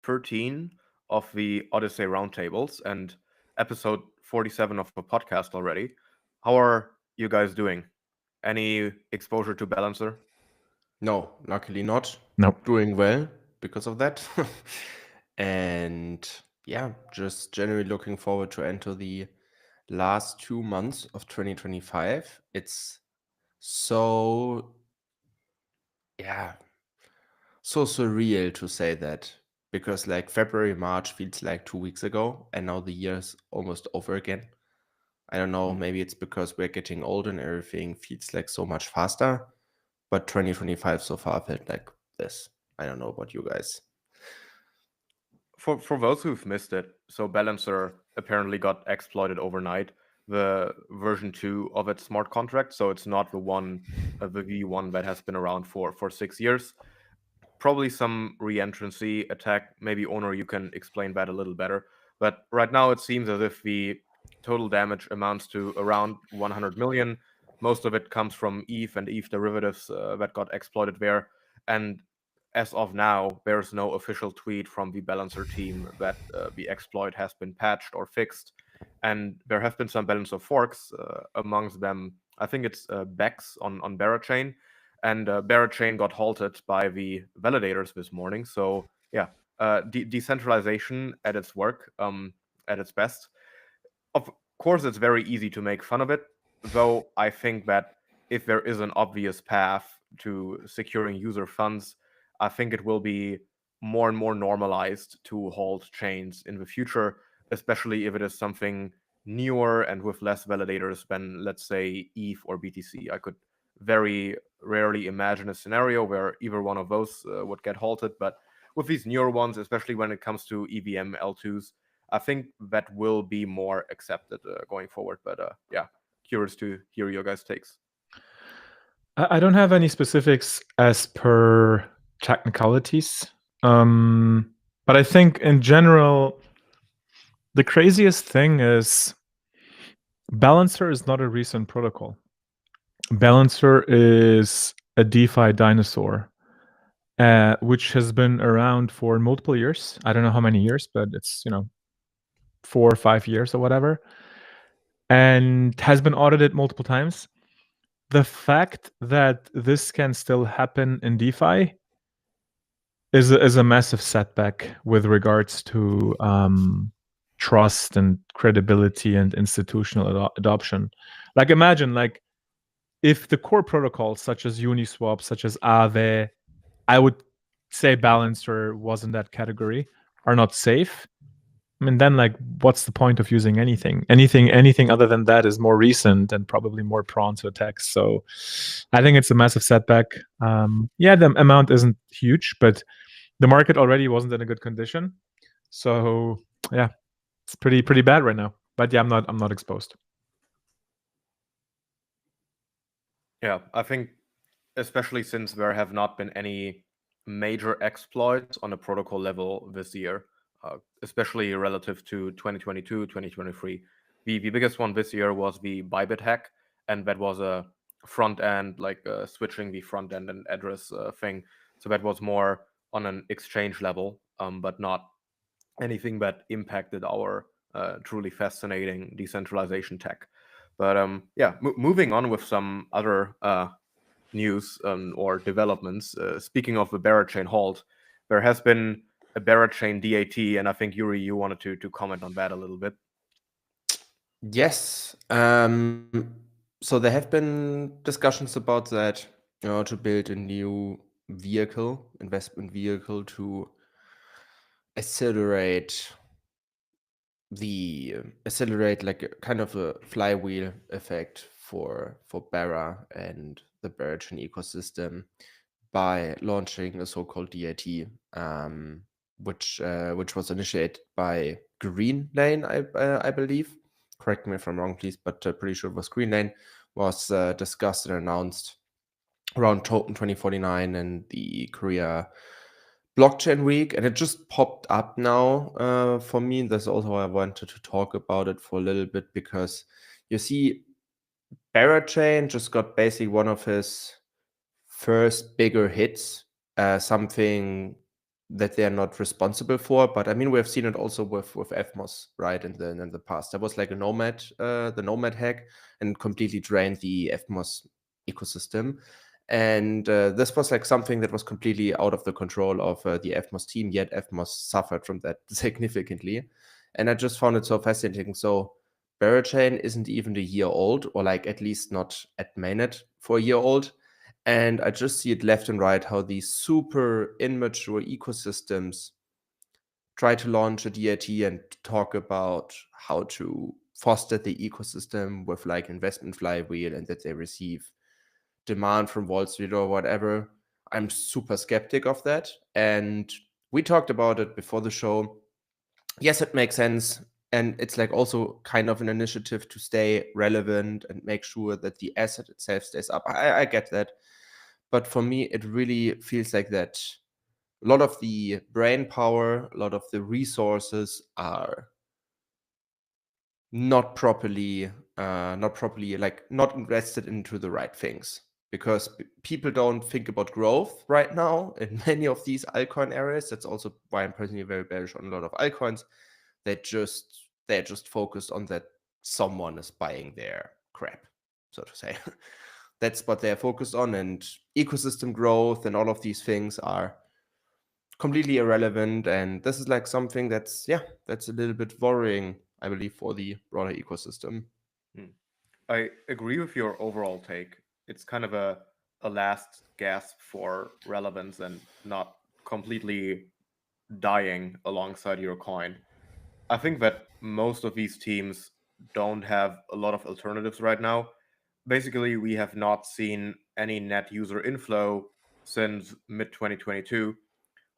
13 of the Odyssey Roundtables and episode 47 of the podcast already. How are you guys doing? Any exposure to Balancer? No, luckily not. Nope. Doing well because of that. And yeah, just generally looking forward to enter the last 2 months of 2025. It's so, yeah, so surreal to say that because like February, March feels like 2 weeks ago, and now the year is almost over again. I don't know, maybe it's because we're getting old and everything feels like so much faster, but 2025 so far felt like this. I don't know about you guys. For those who've missed it, so Balancer apparently got exploited overnight. The version 2 of its smart contract, so it's not the V1 that has been around for 6 years. Probably some re-entrancy attack. Maybe Owner, you can explain that a little better. But right now it seems as if the total damage amounts to around 100 million. Most of it comes from ETH and ETH derivatives that got exploited there. And as of now, there's no official tweet from the Balancer team that the exploit has been patched or fixed. And there have been some Balancer forks, amongst them, I think it's Bex on Berachain. And Berachain got halted by the validators this morning. So yeah, decentralization at its work, at its best. Of course, it's very easy to make fun of it, though I think that if there is an obvious path to securing user funds, I think it will be more and more normalized to hold chains in the future, especially if it is something newer and with less validators than, let's say, ETH or BTC. I could very rarely imagine a scenario where either one of those would get halted, but with these newer ones, especially when it comes to EVM L2s, I think that will be more accepted going forward. But yeah, curious to hear your guys' takes. I don't have any specifics as per technicalities, but I think in general, the craziest thing is Balancer is not a recent protocol. Balancer is a DeFi dinosaur, which has been around for multiple years. I don't know how many years, but it's 4 or 5 years or whatever, and has been audited multiple times. The fact that this can still happen in DeFi is a massive setback with regards to trust and credibility and institutional adoption. Like imagine if the core protocols such as Uniswap, such as Aave, I would say Balancer was in that category, are not safe. I mean, then what's the point of using anything? Anything other than that is more recent and probably more prone to attacks. So I think it's a massive setback. Yeah, the amount isn't huge, but the market already wasn't in a good condition. So yeah, it's pretty bad right now. But yeah, I'm not exposed. Yeah, I think especially since there have not been any major exploits on a protocol level this year, especially relative to 2022, 2023. The biggest one this year was the Bybit hack, and that was a front end, switching the front end and address thing. So that was more on an exchange level, but not anything that impacted our truly fascinating decentralization tech. But yeah, moving on with some other news or developments. Speaking of the Berachain halt, there has been a Berachain DAT, and I think Yuri, you wanted to comment on that a little bit. Yes. So there have been discussions about that, to build a new investment vehicle to accelerate like a kind of a flywheel effect for Bera and the Berachain ecosystem by launching a so-called DAT, which was initiated by Green Lane, I believe. Correct me if I'm wrong, please, but pretty sure it was Green Lane. Was discussed and announced around Token 2049 and the Korea Blockchain Week, and it just popped up now for me. That's also why I wanted to talk about it for a little bit, because you see, Berachain just got basically one of his first bigger hits, something that they're not responsible for. But I mean, we have seen it also with FMOS, right? In the past, there was like a the Nomad hack, and completely drained the FMOS ecosystem. And this was like something that was completely out of the control of the FMOS team. Yet FMOS suffered from that significantly, and I just found it so fascinating. So Barrachain isn't even a year old, or like at least not at mainnet for a year old. And I just see it left and right how these super immature ecosystems try to launch a DAT and talk about how to foster the ecosystem with like investment flywheel, and that they receive demand from Wall Street or whatever. I'm super skeptic of that. And we talked about it before the show. Yes, it makes sense. And it's like also kind of an initiative to stay relevant and make sure that the asset itself stays up. I get that. But for me, it really feels like that a lot of the brain power, a lot of the resources are not properly not invested into the right things, because people don't think about growth right now in many of these altcoin areas. That's also why I'm personally very bearish on a lot of altcoins. They're just focused on that someone is buying their crap, so to say. That's what they're focused on, and ecosystem growth and all of these things are completely irrelevant. And this is like something that's a little bit worrying, I believe, for the broader ecosystem. I agree with your overall take. It's kind of a last gasp for relevance and not completely dying alongside your coin. I think that most of these teams don't have a lot of alternatives right now. Basically, we have not seen any net user inflow since mid 2022.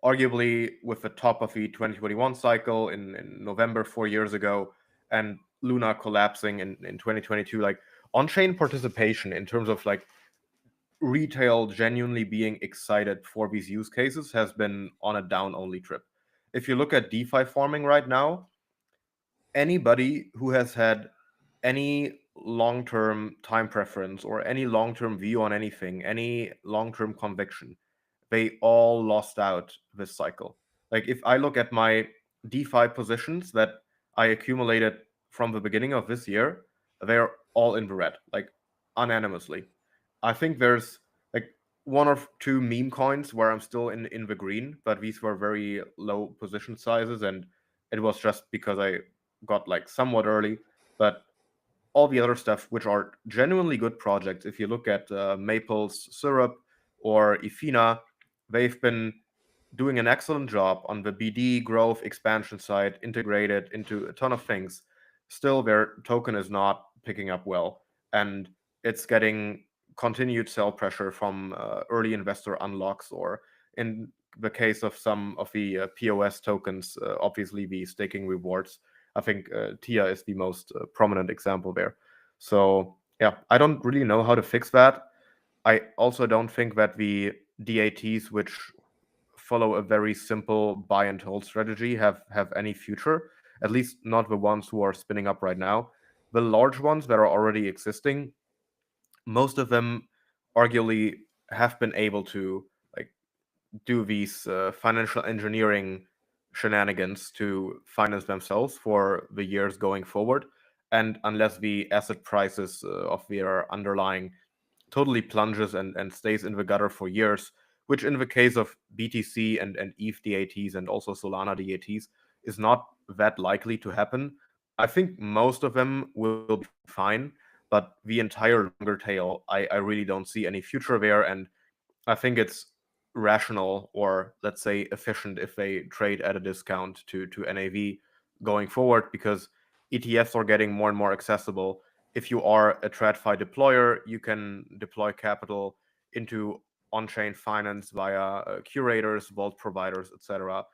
Arguably, with the top of the 2021 cycle in November 4 years ago, and Luna collapsing in 2022, like on-chain participation in terms of like retail genuinely being excited for these use cases has been on a down-only trip. If you look at DeFi farming right now, anybody who has had any long-term time preference or any long-term view on anything, any long-term conviction, they all lost out this cycle. Like if I look at my DeFi positions that I accumulated from the beginning of this year, they're all in the red, like unanimously. I think there's like one or two meme coins where I'm still in the green, but these were very low position sizes, and it was just because I got like somewhat early. But all the other stuff, which are genuinely good projects, if you look at Maple's Syrup or Ifina, they've been doing an excellent job on the BD growth expansion side, integrated into a ton of things. Still, their token is not picking up well, and it's getting continued sell pressure from early investor unlocks, or in the case of some of the POS tokens, obviously the staking rewards. I think TIA is the most prominent example there. So yeah, I don't really know how to fix that. I also don't think that the DATs, which follow a very simple buy and hold strategy, have any future. At least not the ones who are spinning up right now. The large ones that are already existing, most of them arguably have been able to like do these financial engineering shenanigans to finance themselves for the years going forward. And unless the asset prices of their underlying totally plunges and stays in the gutter for years, which in the case of BTC and ETH DATs and also Solana DATs is not that likely to happen. I think most of them will be fine, but the entire longer tail, I really don't see any future there. And I think it's rational, or let's say efficient, if they trade at a discount to NAV going forward, because ETFs are getting more and more accessible. If you are a TradFi deployer, you can deploy capital into on-chain finance via curators, vault providers, etc.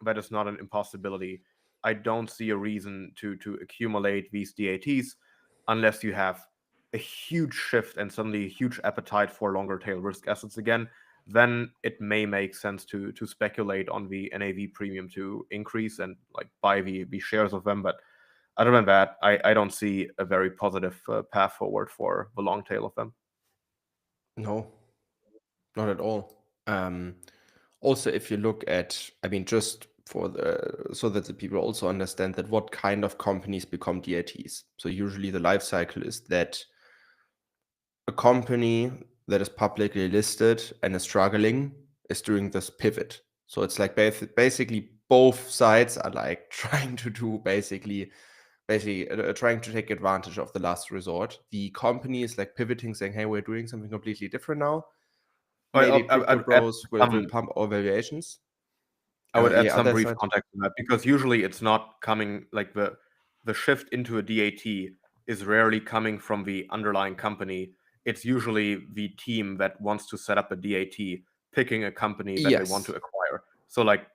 That is not an impossibility. I don't see a reason to accumulate these DATs unless you have a huge shift and suddenly a huge appetite for longer tail risk assets again. Then it may make sense to speculate on the NAV premium to increase and like buy the shares of them. But other than that, I don't see a very positive path forward for the long tail of them. No, not at all. also, if you look at, I mean, just for so that the people also understand that what kind of companies become DATs. So usually the life cycle is that a company that is publicly listed and is struggling is doing this pivot. So it's like basically both sides are like trying to do basically trying to take advantage of the last resort. The company is like pivoting, saying, "Hey, we're doing something completely different now." Maybe crypto bros will pump our valuations. I would add The some other brief side- context on that, because usually it's not coming, like the shift into a DAT is rarely coming from the underlying company. It's usually the team that wants to set up a DAT picking a company that they want Yes. to acquire. So like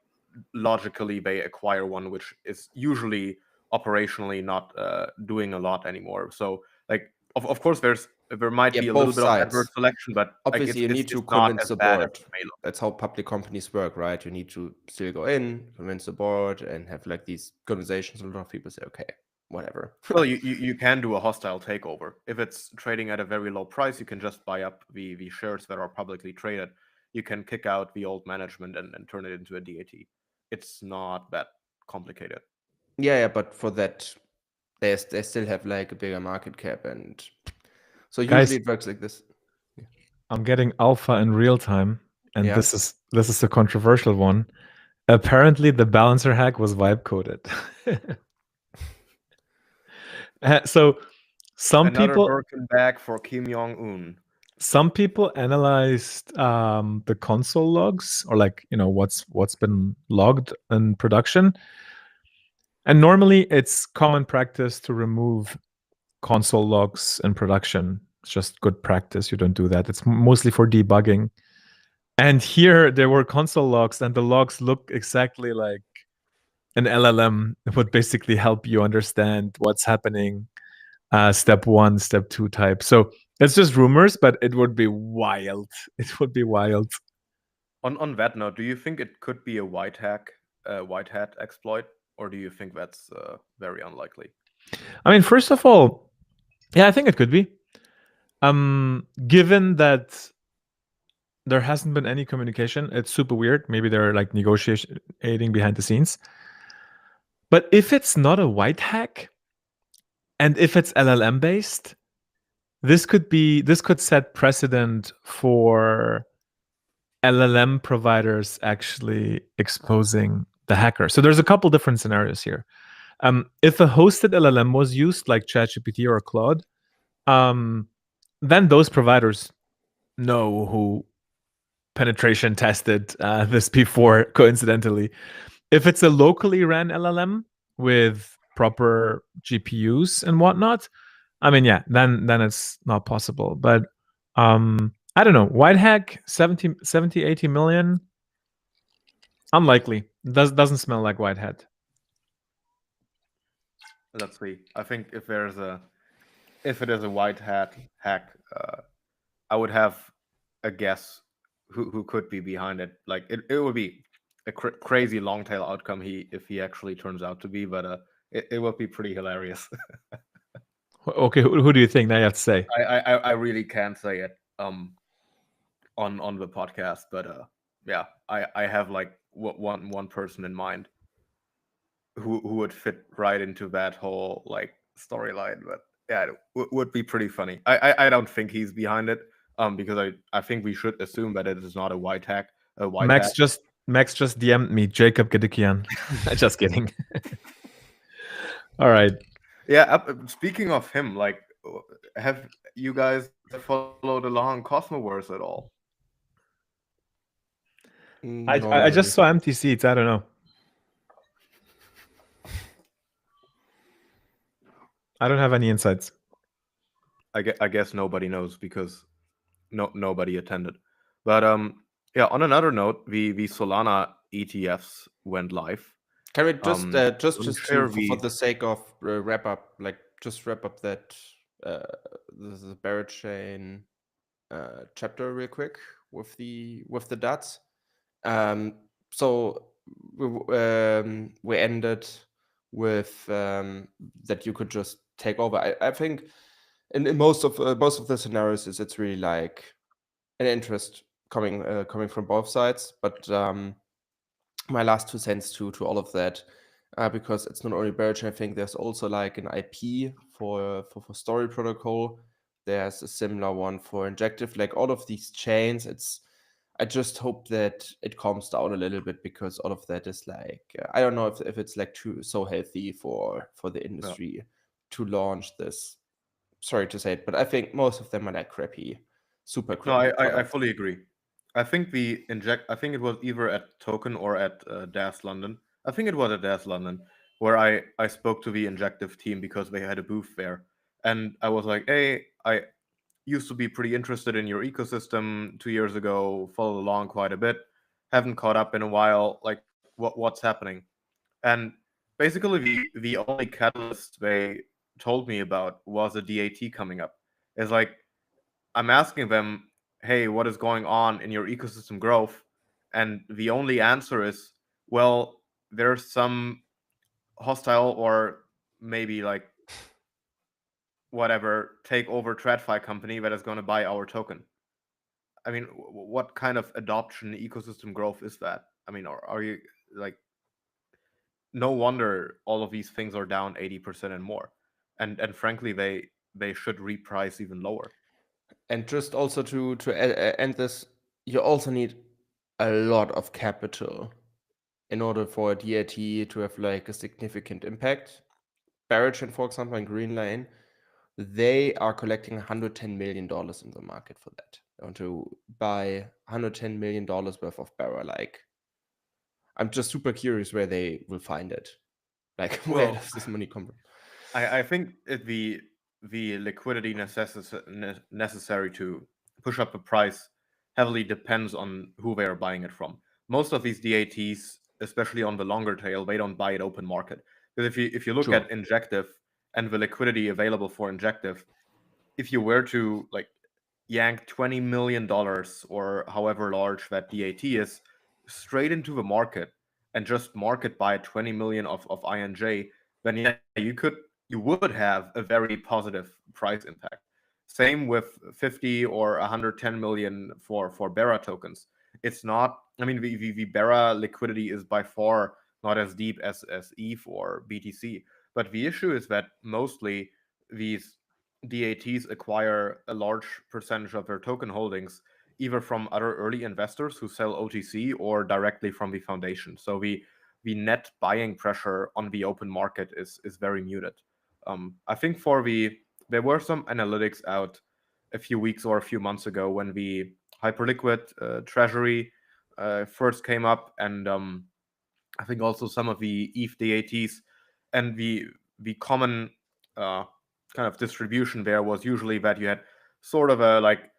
logically they acquire one which is usually operationally not doing a lot anymore. So like of course there might Yeah, be a little both bit of sides. adverse selection, but like Obviously, you need to it's not convince as the bad as board. it may look. That's how public companies work, right? You need to still go in, convince the board, and have like these conversations. A lot of people say, "Okay, whatever." Well, you can do a hostile takeover. If it's trading at a very low price, you can just buy up the shares that are publicly traded. You can kick out the old management and turn it into a DAT. It's not that complicated. Yeah, but for that, they still have like a bigger market cap, and so Guys, usually it works like this. I'm getting alpha in real time, and Yeah. this is a controversial one. Apparently, the balancer hack was vibe coded. So some Another people Birkin bag for Kim Jong Un. some people analyzed the console logs, or like what's been logged in production, and normally it's common practice to remove console logs in production. It's just good practice. You don't do that. It's mostly for debugging. And here there were console logs, and the logs look exactly like an LLM. It would basically help you understand what's happening, step 1, step 2 type. So it's just rumors, but it would be wild. It would be wild. On that note, do you think it could be a white hat exploit, or do you think that's very unlikely? I mean, first of all, yeah, I think it could be. Given that there hasn't been any communication, it's super weird. Maybe they're like negotiating behind the scenes. But if it's not a white hack, and if it's LLM based, this could set precedent for LLM providers actually exposing the hacker. So there's a couple different scenarios here. If a hosted LLM was used, like ChatGPT or Claude, then those providers know who penetration tested this before, coincidentally. If it's a locally ran LLM with proper GPUs and whatnot, I mean, yeah, then it's not possible. But I don't know. White hack, 70, 80 million? Unlikely. Doesn't smell like white hat. Let's see. I think if it is a white hat hack, I would have a guess who could be behind it. Like it would be a crazy long tail outcome if he actually turns out to be, but it would be pretty hilarious. Okay, who do you think? Now you have to say. I really can't say it on the podcast, but yeah, I have like one person in mind who would fit right into that whole like storyline. But yeah, it would be pretty funny. I don't think he's behind it, because I think we should assume that it is not a white hack. Max just DM'd me, Jacob Gedikian. Just kidding. All right. Yeah. Speaking of him, like, have you guys followed along Cosmoverse at all? I just saw empty seats. I don't know. I don't have any insights. I guess nobody knows because nobody attended. But yeah. On another note, the Solana ETFs went live. Can we just for the sake of wrap up that the Barrett chain chapter real quick with the DATs. So we ended with that you could just take over. I think in most of the scenarios it's really like an interest coming from both sides. But my last 2 cents to all of that, because it's not only Barrage. I think there's also like an IP for Story Protocol. There's a similar one for Injective. Like all of these chains, I just hope that it calms down a little bit, because all of that is like I don't know if it's like so healthy for the industry to launch this. Sorry to say it, but I think most of them are like crappy, super No, crappy I products. fully agree. I think I think it was either at Token or at DAS London. I think it was at DAS London where I spoke to the Injective team because they had a booth there, and I was like, "Hey, I used to be pretty interested in your ecosystem 2 years ago. Followed along quite a bit. Haven't caught up in a while. Like, what's happening?" And basically, the only catalyst they told me about was a DAT coming up. It's like I'm asking them, hey, what is going on in your ecosystem growth? And the only answer is, well, there's some hostile or maybe like whatever takeover TradFi company that is going to buy our token. I mean, what kind of adoption ecosystem growth is that? I mean, are you like, no wonder all of these things are down 80% and more. And frankly, they should reprice even lower. And just also to end this, you also need a lot of capital in order for a DAT to have like a significant impact. Barrage, for example, in Green Lane, they are collecting $110 million in the market for that. They want to buy $110 million worth of Barra. Like, I'm just super curious where they will find it. Like, where Well, does this money come from? I think the liquidity necessary to push up the price heavily depends on who they are buying it from. Most of these DATs, especially on the longer tail, they don't buy it open market. Because if you look True. at Injective and the liquidity available for Injective, if you were to like yank $20 million or however large that DAT is straight into the market and just market buy 20 million of INJ, then yeah, you would have a very positive price impact. Same with 50 or 110 million for Bera tokens. It's not, I mean, the Bera liquidity is by far not as deep as ETH or BTC. But the issue is that mostly these DATs acquire a large percentage of their token holdings either from other early investors who sell OTC or directly from the foundation. So the net buying pressure on the open market is very muted. I think there were some analytics out a few weeks or a few months ago when the hyperliquid treasury first came up, and I think also some of the ETH DATs, and the common kind of distribution there was usually that you had sort of a like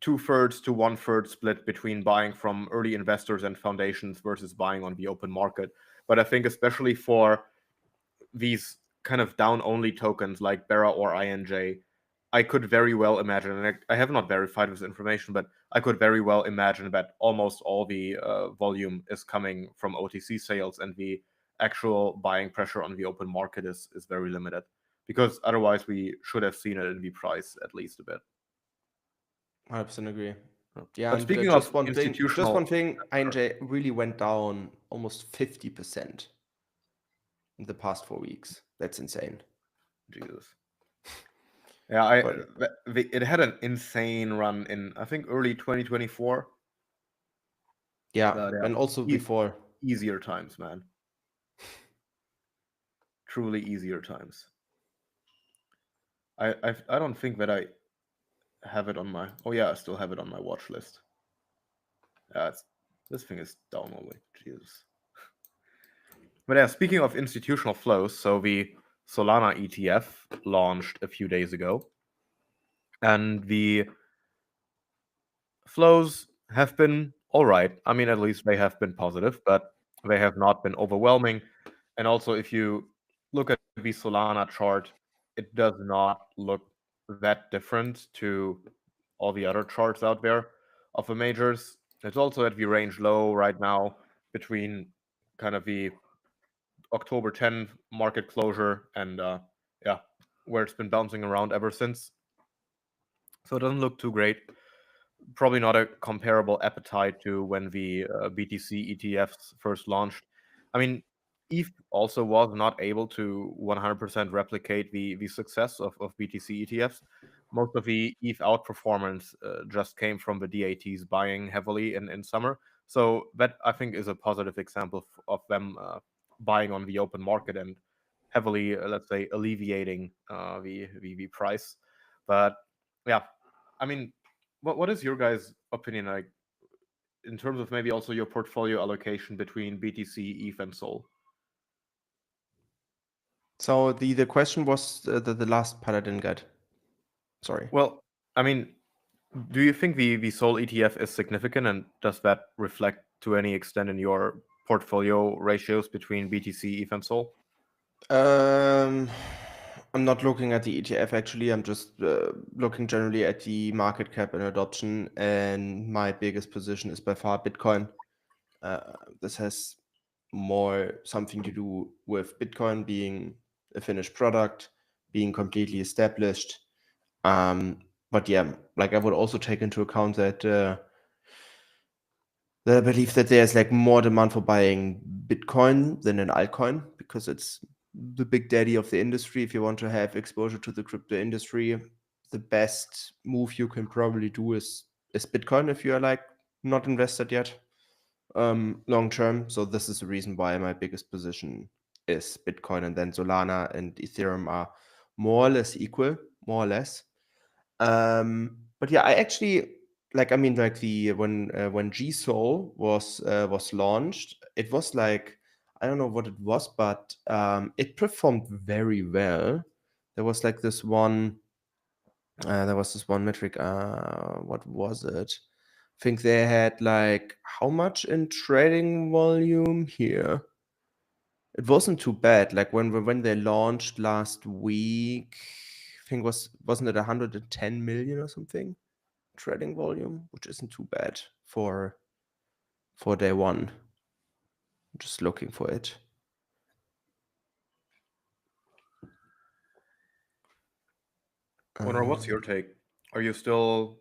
2/3 to 1/3 split between buying from early investors and foundations versus buying on the open market. But I think especially for these kind of down only tokens like Bera or INJ, I could very well imagine, and I have not verified this information, but I could very well imagine that almost all the volume is coming from OTC sales, and the actual buying pressure on the open market is very limited, because otherwise we should have seen it in the price at least a bit. 100% agree. Yeah, But and speaking just of one thing, institutional, INJ really went down almost 50% in the past 4 weeks. That's insane. Jesus. Yeah, But it had an insane run in, I think, early 2024. yeah, But and also before. easier times, man. Truly easier times. I don't think that I have it on my. Oh yeah, I still have it on my watch list. Yeah, this thing is down only. Jesus. But yeah, speaking of institutional flows, so the Solana ETF launched a few days ago, and the flows have been all right. I mean, at least they have been positive, but they have not been overwhelming. And also, if you look at the Solana chart, it does not look that different to all the other charts out there of the majors. It's also at the range low right now between kind of the October 10 market closure and yeah, where it's been bouncing around ever since. So it doesn't look too great. probably not a comparable appetite to when the BTC ETFs first launched. I mean, ETH also was not able to 100% replicate the success of BTC ETFs. Most of the ETH outperformance just came from the DATs buying heavily in summer. So that, I think, is a positive example of them buying on the open market and heavily, let's say, alleviating the price. But yeah, I mean, what is your guys' opinion, like, in terms of maybe also your portfolio allocation between BTC, ETH, and Sol? So the question was the last part I didn't get. Sorry. Well, I mean, do you think the Sol ETF is significant, and does that reflect to any extent in your portfolio ratios between BTC, ETH, and Sol? I'm not looking at the ETF actually. I'm just looking generally at the market cap and adoption. And my biggest position is by far Bitcoin. This has more something to do with Bitcoin being a finished product, being completely established. But yeah, like I would also take into account that I believe that there's like more demand for buying Bitcoin than an altcoin because it's the big daddy of the industry. If you want to have exposure to the crypto industry, the best move you can probably do is Bitcoin if you are like not invested yet long term. So this is the reason why my biggest position is Bitcoin, and then Solana and Ethereum are more or less equal, more or less. But yeah, I actually like. I mean, like when GSOL was launched, it was like I don't know what it was, but it performed very well. There was like this one. There was this one metric. What was it? I think they had like how much in trading volume here. It wasn't too bad. Like when they launched last week, I think wasn't it 110 million or something trading volume, which isn't too bad for day one. I'm just looking for it. Honor, what's your take? Are you still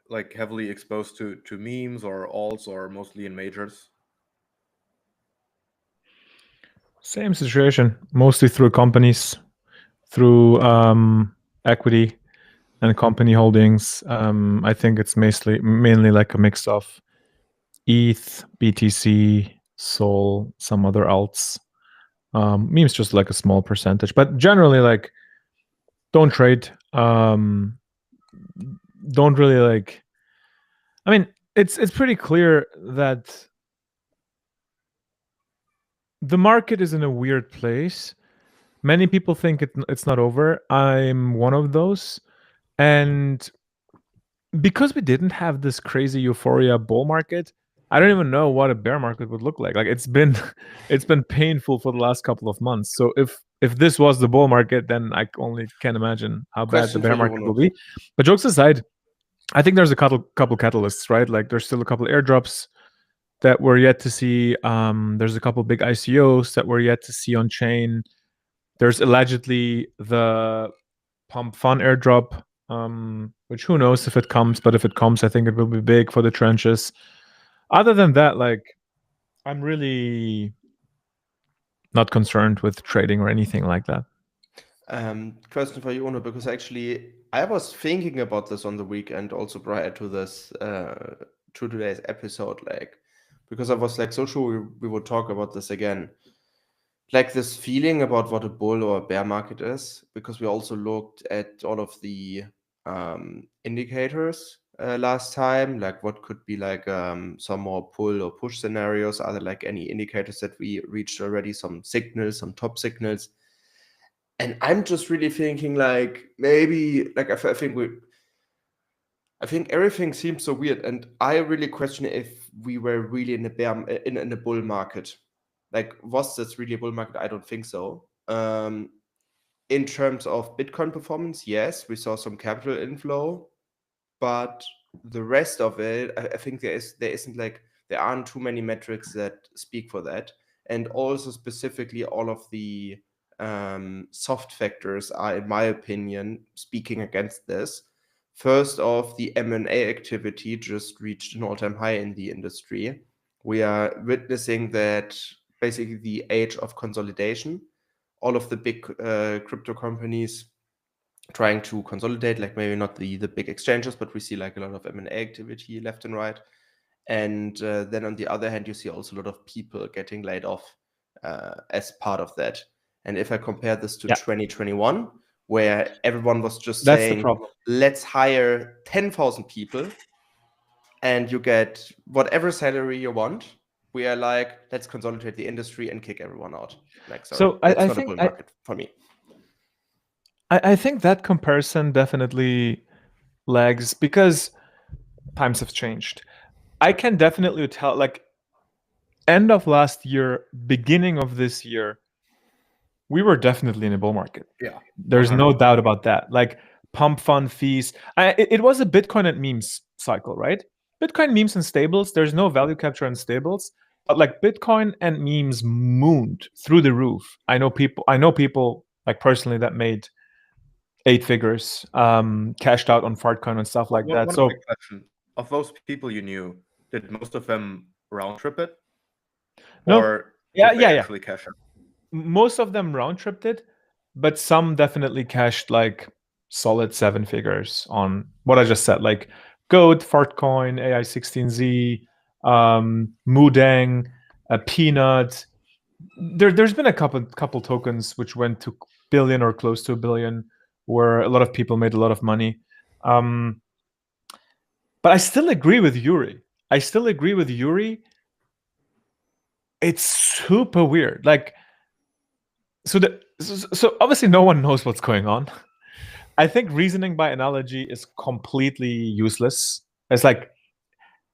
like heavily exposed to memes or alts, or mostly in majors? Same situation, mostly through companies, through equity and company holdings. I think it's mainly like a mix of ETH, BTC, Sol, some other alts. Memes just like a small percentage, but generally like don't trade. Don't really like. I mean, it's pretty clear that the market is in a weird place. Many people think it's not over. I'm one of those. And because we didn't have this crazy euphoria bull market, I don't even know what a bear market would look like. Like it's been painful for the last couple of months. So if this was the bull market, then I only can imagine how bad the bear market will be. But jokes aside, I think there's a couple catalysts, right? Like there's still a couple airdrops that we're yet to see. There's a couple big ICOs that we're yet to see on chain. There's allegedly the Pump Fun airdrop, which who knows if it comes, but if it comes, I think it will be big for the trenches. Other than that, like I'm really not concerned with trading or anything like that. Question for you, Uno, because actually I was thinking about this on the weekend also prior to this to today's episode, like because I was like so sure we would talk about this again. Like this feeling about what a bull or a bear market is, because we also looked at all of the indicators last time, like what could be like some more pull or push scenarios. Are there like any indicators that we reached already, some signals, some top signals? And I'm just really thinking like maybe like I think everything seems so weird, and I really question if we were really in a bull market. Like, was this really a bull market? I don't think so. In terms of Bitcoin performance, yes, we saw some capital inflow, but the rest of it, I think there aren't too many metrics that speak for that. And also specifically all of the soft factors are, in my opinion, speaking against this. First off, the M&A activity just reached an all-time high in the industry. We are witnessing that basically the age of consolidation. All of the big crypto companies trying to consolidate, like maybe not the big exchanges, but we see like a lot of M&A activity left and right. And then on the other hand, you see also a lot of people getting laid off as part of that. And if I compare this to 2021, where everyone was just That's the saying, problem. let's hire 10,000 people and you get whatever salary you want, we are like, let's consolidate the industry and kick everyone out. Like, sorry, So it's I not a think bull market for me. I think that comparison definitely lags because times have changed. I can definitely tell, like, end of last year, beginning of this year, we were definitely in a bull market. Yeah. There's no doubt about that. Like, pump fund fees. It was a Bitcoin and memes cycle, right? Bitcoin, memes, and stables. There's no value capture on stables, but like Bitcoin and memes mooned through the roof. I know people like personally that made 8 figures, cashed out on Fartcoin and stuff like that. One So quick question. Of those people you knew, did most of them round trip it? no, Or yeah, did they yeah, yeah. actually cash it? Most of them round tripped it, but some definitely cashed like solid 7 figures on what I just said, like Goat, Fartcoin, AI16Z, Mudang, Peanut. There's been a couple tokens which went to billion or close to a billion, where a lot of people made a lot of money. But I still agree with Yuri. It's super weird. Like, so obviously no one knows what's going on. I think reasoning by analogy is completely useless. It's like,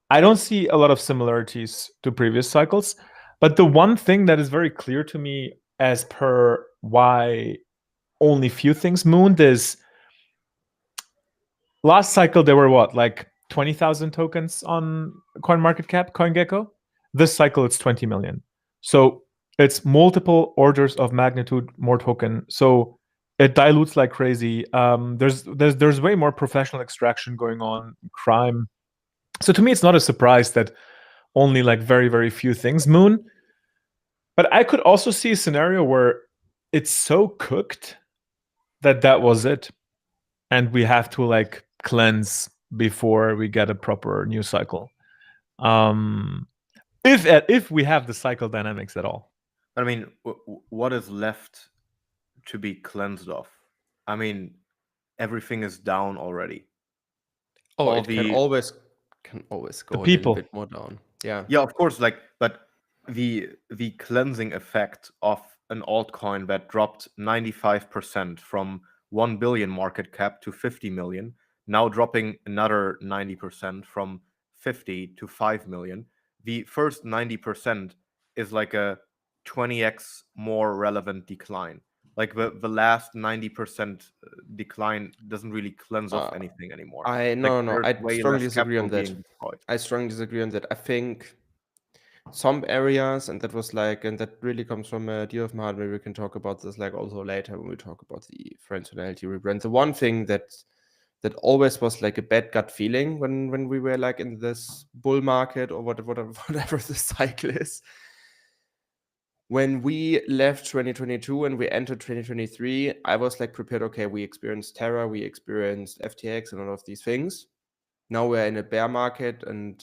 I don't see a lot of similarities to previous cycles, but the one thing that is very clear to me as per why only few things mooned is last cycle there were what, like 20,000 tokens on CoinMarketCap, CoinGecko. This cycle it's 20 million. So it's multiple orders of magnitude more token. So it dilutes like crazy. There's way more professional extraction going on, crime. So to me, it's not a surprise that only like very, very few things moon. But I could also see a scenario where it's so cooked that was it, and we have to like cleanse before we get a proper news cycle. If we have the cycle dynamics at all. I mean, what is left to be cleansed of? I mean, everything is down already. Oh, All it can always go a little bit more down. Yeah. Yeah, of course. Like, but the cleansing effect of an altcoin that dropped 95% from 1 billion market cap to 50 million, now dropping another 90% from 50 to 5 million. The first 90% is like a 20x more relevant decline. Like the last 90% decline doesn't really cleanse off anything anymore. I strongly disagree on that. I strongly disagree on that. I think some areas, and that really comes from a deal of my heart. Maybe we can talk about this like also later when we talk about the Friendship rebrand. The one thing that always was like a bad gut feeling when we were like in this bull market or whatever the cycle is. When we left 2022 and we entered 2023, I was like prepared, okay, we experienced Terra, we experienced FTX and all of these things. Now we're in a bear market and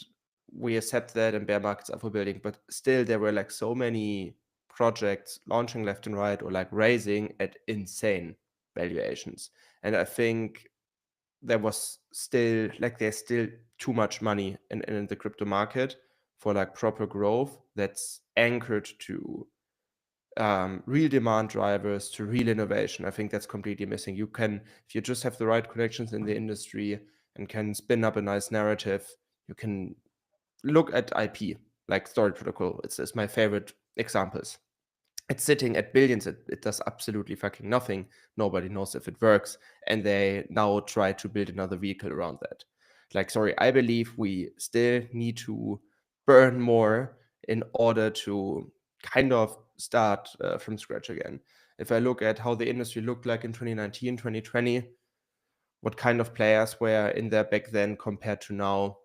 we accept that, and bear markets are for building, but still there were like so many projects launching left and right or like raising at insane valuations. And I think there was still like there's still too much money in the crypto market for like proper growth that's anchored to real demand drivers, to real innovation. I think that's completely missing. You can, if you just have the right connections in the industry and can spin up a nice narrative, you can look at IP, like Storage Protocol. It's my favorite examples. It's sitting at billions. It does absolutely fucking nothing. Nobody knows if it works. And they now try to build another vehicle around that. Like, sorry, I believe we still need to burn more in order to kind of start from scratch again. If I look at how the industry looked like in 2019, 2020, what kind of players were in there back then compared to now.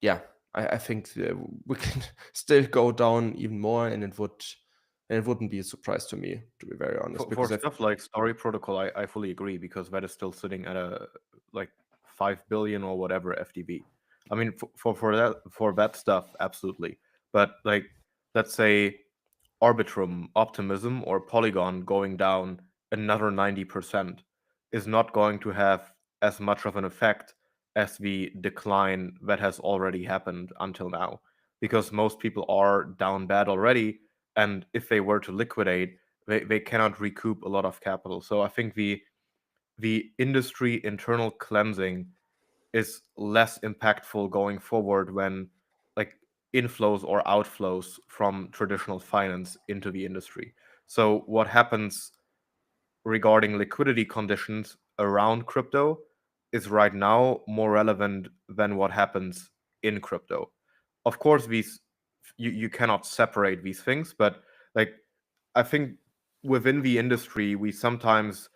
Yeah, I think we can still go down even more, and it wouldn't be a surprise to me, to be very honest, For because stuff like Story Protocol, I fully agree, because that is still sitting at a like 5 billion or whatever FDV. I mean, for that stuff, absolutely. But like, let's say Arbitrum, Optimism, or Polygon going down another 90% is not going to have as much of an effect as the decline that has already happened until now, because most people are down bad already, and if they were to liquidate, they cannot recoup a lot of capital. So I think the industry internal cleansing is less impactful going forward when like inflows or outflows from traditional finance into the industry. So what happens regarding liquidity conditions around crypto is right now more relevant than what happens in crypto. Of course, you cannot separate these things, but like I think within the industry we sometimes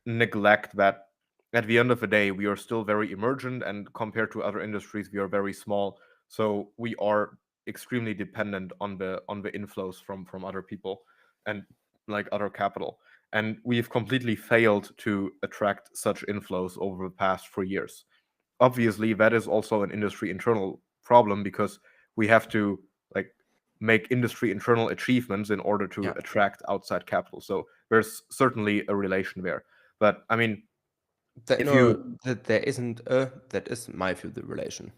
neglect that at the end of the day we are still very emergent, and compared to other industries we are very small, so we are extremely dependent on the inflows from other people and like other capital, and we've completely failed to attract such inflows over the past 3 years. Obviously that is also an industry internal problem, because we have to like make industry internal achievements in order to yeah, attract outside capital, so there's certainly a relation there. But I mean, if you that there isn't that is, in my view, the relation.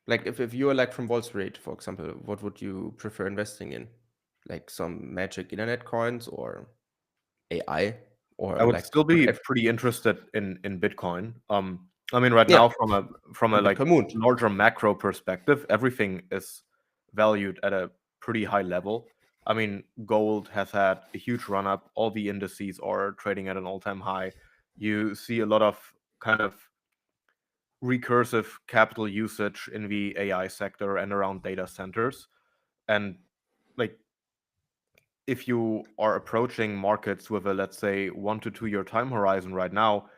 Like if you are like from Wall Street, for example, what would you prefer investing in? Like some magic internet coins or AI, or I would like still what be if pretty interested in Bitcoin. I mean, right yeah, now, from a and like Bitcoin moved. larger macro perspective, everything is valued at a pretty high level. I mean, gold has had a huge run up. All the indices are trading at an all-time high. You see a lot of kind of recursive capital usage in the AI sector and around data centers. And like, if you are approaching markets with a, let's say, 1 to 2 year time horizon right now,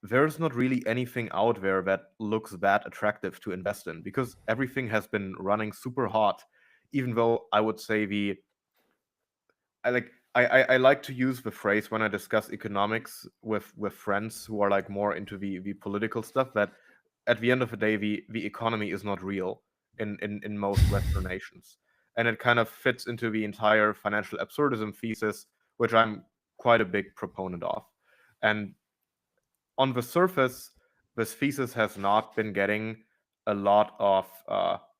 there's not really anything out there that looks that attractive to invest in, because everything has been running super hot. Even though I would say I like to use the phrase when I discuss economics with friends who are like more into the political stuff, that at the end of the day the economy is not real in most Western nations. And it kind of fits into the entire financial absurdism thesis, which I'm quite a big proponent of. And on the surface, this thesis has not been getting a lot of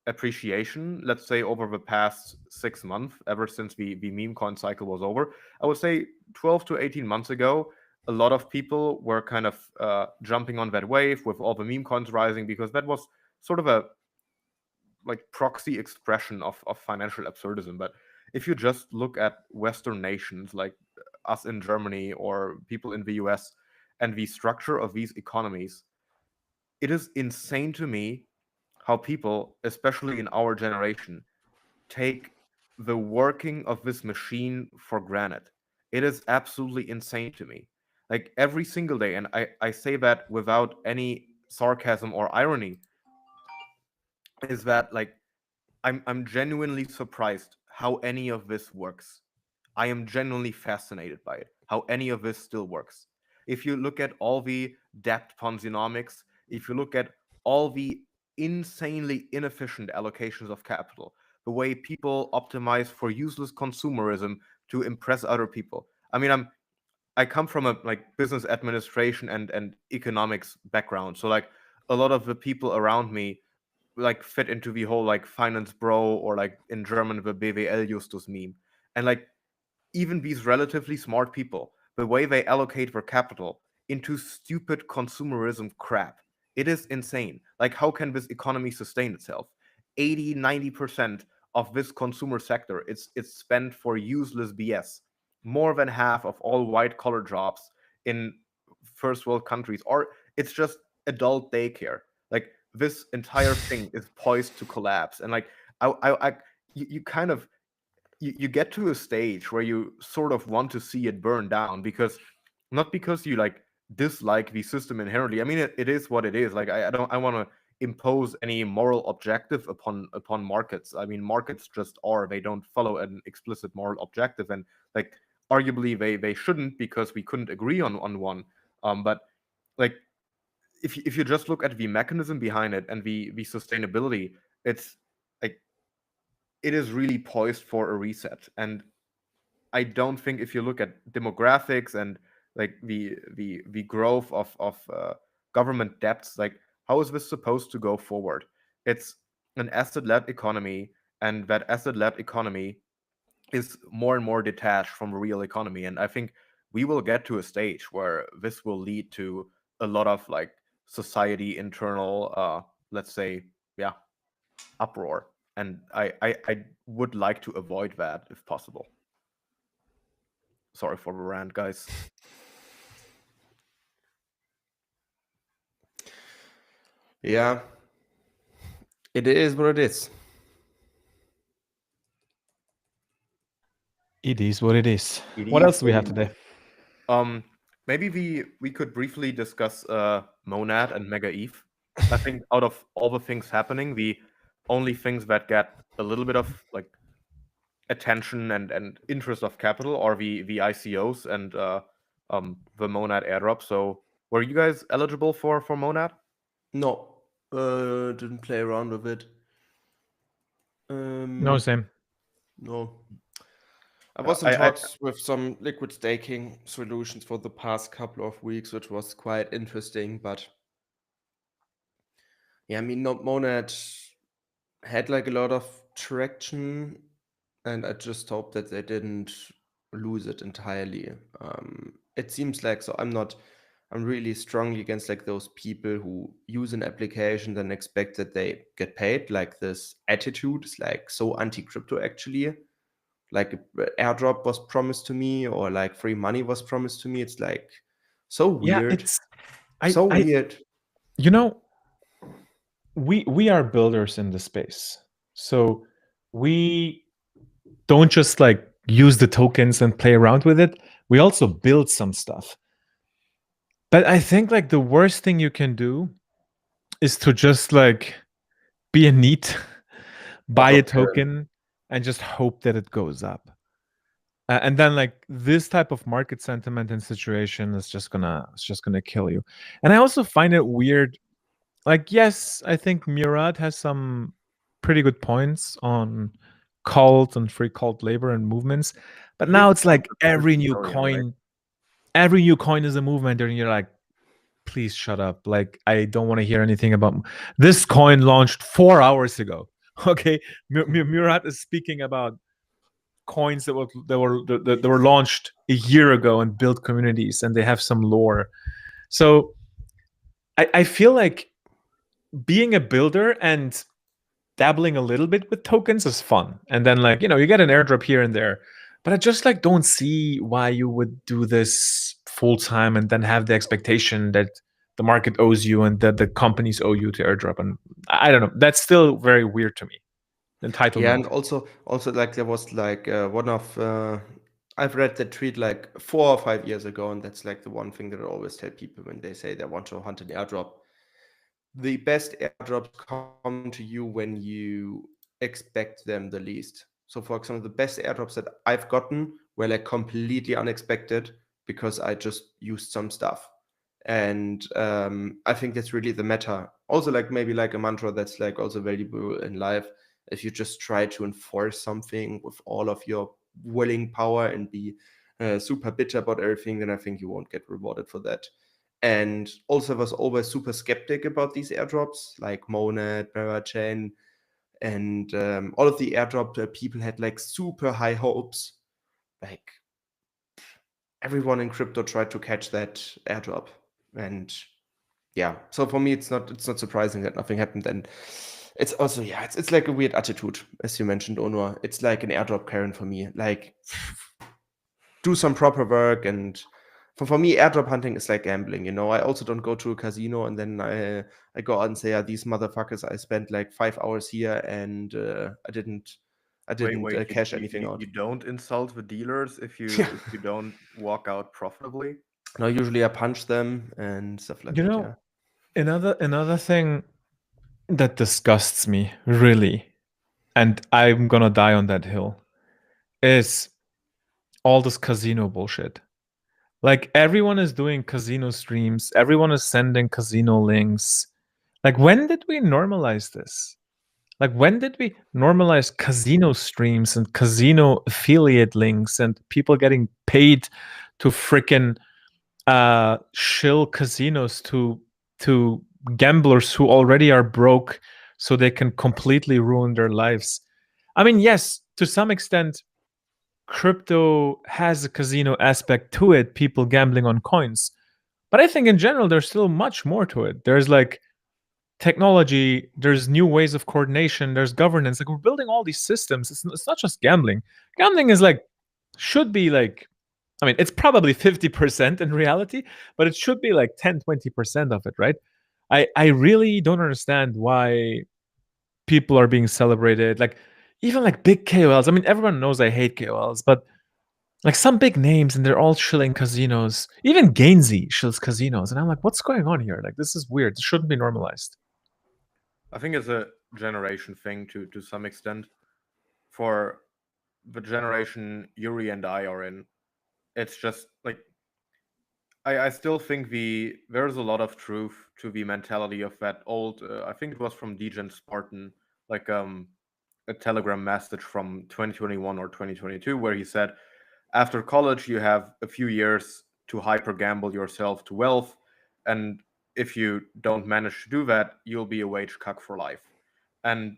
appreciation, let's say, over the past 6 months, ever since the meme coin cycle was over. I would say 12 to 18 months ago, a lot of people were kind of jumping on that wave with all the meme coins rising, because that was sort of a like proxy expression of financial absurdism. But if you just look at Western nations like us in Germany or people in the US and the structure of these economies, it is insane to me how people, especially in our generation, take the working of this machine for granted. It is absolutely insane to me. Like every single day, and I say that without any sarcasm or irony, is that like I'm genuinely surprised how any of this works. I am genuinely fascinated by it, how any of this still works. If you look at all the debt Ponzinomics, if you look at all the insanely inefficient allocations of capital, the way people optimize for useless consumerism to impress other people. I mean, I come from a like business administration and economics background, so like a lot of the people around me like fit into the whole like finance bro, or like in German the BWL Justus meme. And like even these relatively smart people, the way they allocate their capital into stupid consumerism crap, it is insane. Like how can this economy sustain itself? 80-90% of this consumer sector, it's spent for useless BS. More than half of all white collar jobs in first world countries, or it's just adult daycare. Like this entire thing is poised to collapse. And like you kind of you get to a stage where you sort of want to see it burn down, because not because you like dislike the system inherently. I mean, it is what it is. Like I want to impose any moral objective upon markets. I mean, markets just are. They don't follow an explicit moral objective, and like arguably they shouldn't, because we couldn't agree on one. But like if you just look at the mechanism behind it and the sustainability, it's like it is really poised for a reset. And I don't think, if you look at demographics and like the growth of government debts, like how is this supposed to go forward? It's an asset-led economy, and that asset-led economy is more and more detached from the real economy. And I think we will get to a stage where this will lead to a lot of like society internal, let's say, yeah, uproar. And I would like to avoid that if possible. Sorry for the rant, guys. Yeah, it is what it is. It is what it is. It What is else do we what have it is. today? Maybe we could briefly discuss Monad and Mega Eve. I think out of all the things happening, the only things that get a little bit of like attention and interest of capital are the ICOs and the Monad airdrop. So were you guys eligible for Monad? No, didn't play around with it. No, same. No. I Yeah, was in talks with some liquid staking solutions for the past couple of weeks, which was quite interesting. But yeah, I mean, Monad had like a lot of traction, and I just hope that they didn't lose it entirely. It seems like, so I'm really strongly against like those people who use an application then expect that they get paid. Like this attitude is like so anti-crypto actually. Like airdrop was promised to me, or like free money was promised to me. It's like so weird. Yeah, so weird. You know, we are builders in the space, so we don't just like use the tokens and play around with it. We also build some stuff. But I think like the worst thing you can do is to just like be a neat, buy a token, and just hope that it goes up. And then like this type of market sentiment and situation is just gonna kill you. And I also find it weird. Like, yes, I think Murad has some pretty good points on cult and free cult labor and movements, but now it's like every new coin is a movement, and you're like, please shut up. Like, I don't want to hear anything about this coin launched 4 hours ago. Okay, Murad is speaking about coins that were launched a year ago and built communities, and they have some lore. So I feel like being a builder and dabbling a little bit with tokens is fun. And then like, you get an airdrop here and there. But I just like don't see why you would do this full time and then have the expectation that the market owes you and that the companies owe you to airdrop. And I don't know. That's still very weird to me. Entitlement. Yeah, and also like there was like one of I've read that tweet like 4 or 5 years ago, and that's like the one thing that I always tell people when they say they want to hunt an airdrop. The best airdrops come to you when you expect them the least. So for example, the best airdrops that I've gotten were like completely unexpected because I just used some stuff. And I think that's really the meta. Also, like maybe like a mantra that's like also valuable in life. If you just try to enforce something with all of your willing power and be super bitter about everything, then I think you won't get rewarded for that. And also was always super skeptic about these airdrops, like Monad, Parachain, and all of the airdrop people had like super high hopes. Like everyone in crypto tried to catch that airdrop, and yeah. So for me, it's not surprising that nothing happened. And it's also it's like a weird attitude, as you mentioned, Onur. It's like an airdrop Karen for me. Like do some proper work. And for me, airdrop hunting is like gambling. I also don't go to a casino and then I go out and say, these motherfuckers, I spent like 5 hours here and I didn't cash anything out. You don't insult the dealers if you if you don't walk out profitably? No, usually I punch them and stuff like You that. know, Yeah. another thing that disgusts me really, and I'm gonna die on that hill, is all this casino bullshit. Like everyone is doing casino streams, everyone is sending casino links. Like when did we normalize this? Like when did we normalize casino streams and casino affiliate links and people getting paid to freaking shill casinos to gamblers who already are broke so they can completely ruin their lives? I mean, yes, to some extent crypto has a casino aspect to it, people gambling on coins. But I think in general, there's still much more to it. There's like technology, there's new ways of coordination, there's governance. Like we're building all these systems. It's not just gambling. Gambling is like, should be like, I mean, it's probably 50% in reality, but it should be like 10, 20% of it, right? I really don't understand why people are being celebrated. Like, even like big KOLs. I mean, everyone knows I hate KOLs, but like some big names and they're all shilling casinos. Even Gainsey shills casinos. And I'm like, what's going on here? Like, this is weird. This shouldn't be normalized. I think it's a generation thing to some extent. For the generation Yuri and I are in, it's just like I still think there's a lot of truth to the mentality of that old. I think it was from Degen Spartan, like a Telegram message from 2021 or 2022, where he said, after college you have a few years to hyper gamble yourself to wealth, and if you don't manage to do that, you'll be a wage cuck for life. And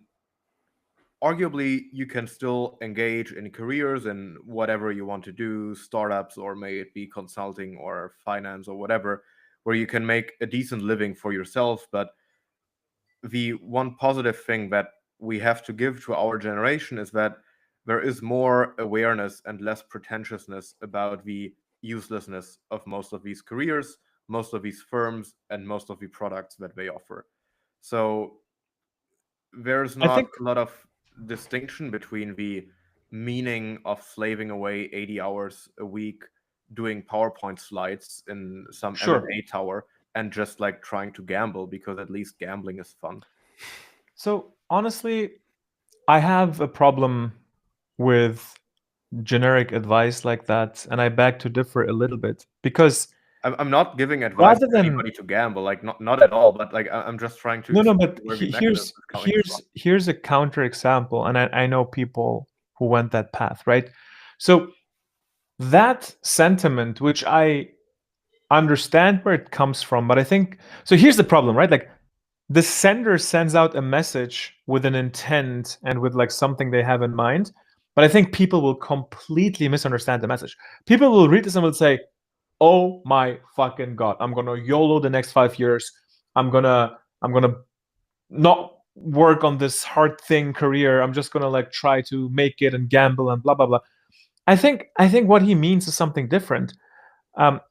arguably you can still engage in careers in whatever you want to do, startups, or may it be consulting or finance or whatever, where you can make a decent living for yourself. But the one positive thing that we have to give to our generation is that there is more awareness and less pretentiousness about the uselessness of most of these careers, most of these firms, and most of the products that they offer. So there's I not think, a lot of distinction between the meaning of slaving away 80 hours a week doing PowerPoint slides in some sure. M&A tower and just like trying to gamble, because at least gambling is fun. So honestly, I have a problem with generic advice like that, and I beg to differ a little bit because I'm not giving advice rather to than anybody to gamble, like not at all, but like I'm just trying to no, explain but where the mechanism is coming from. here's a counter example, and I know people who went that path, right? So that sentiment, which I understand where it comes from, but I think so. Here's the problem, right? Like the sender sends out a message with an intent and with like something they have in mind, but I think people will completely misunderstand the message. People will read this and will say, "Oh my fucking god, I'm gonna YOLO the next 5 years. I'm gonna not work on this hard thing career. I'm just gonna like try to make it and gamble and blah blah blah." I think what he means is something different.